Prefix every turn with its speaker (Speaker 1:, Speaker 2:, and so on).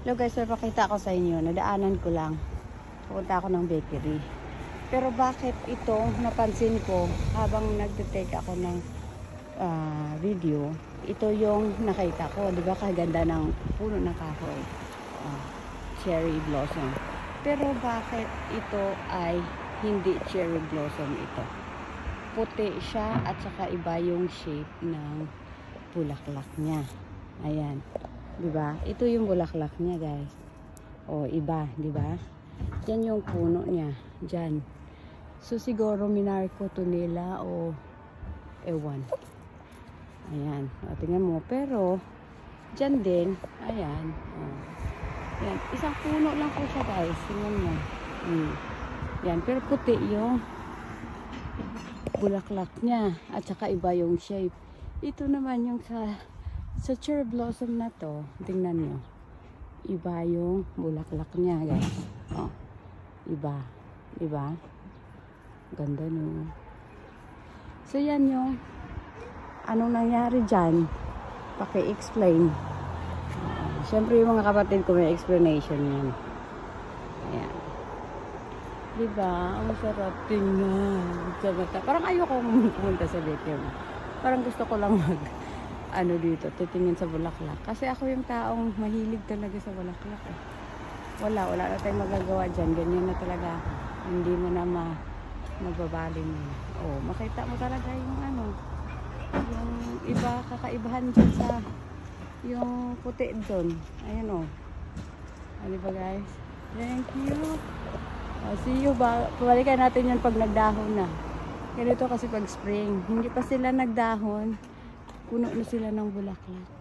Speaker 1: Hello guys, may pakita ko sa inyo. Nadaanan ko lang. Pupunta ako ng bakery. Pero bakit ito, napansin ko habang nagtitake ako ng video, ito yung nakita ko. Di ba kaganda ng puno ng kahoy? Cherry blossom. Pero bakit ito ay hindi cherry blossom ito? Puti siya at saka iba yung shape ng bulaklak niya. Ayan. Diba? Ito yung bulaklak niya, guys. O, iba, diba? Yan yung puno niya. Diyan. So, siguro minarko to nila o ewan. Ayan. O, tingnan mo. Pero, diyan din. Ayan. O. Yan. Isang puno lang po siya, guys. Tingnan mo. Yan. Pero puti yung bulaklak niya. At saka iba yung shape. Ito naman yung sa cherry blossom na to, tingnan nyo. Iba yung bulaklak niya, guys. Oh, iba. Iba. Ganda no. So, yan yung anong nangyari dyan. Paki-explain. Siyempre, yung mga kapatid ko may explanation yan. Ayan. Diba? Ang sarap tingnan. Parang ayoko pumunta sa bakery. Parang gusto ko lang dito, titingin sa bulaklak. Kasi ako yung taong mahilig talaga sa bulaklak. Wala na tayong magagawa dyan. Ganyan na talaga. Hindi mo na mababaling. Oh, makita mo talaga yung yung iba, kakaibahan dyan sa yung puti doon. Ayan o. Diba guys? Thank you. See you. Pabalikan natin yan pag nagdahon na. Ganito kasi pag spring. Hindi pa sila nagdahon. Puno na sila ng bulaklak.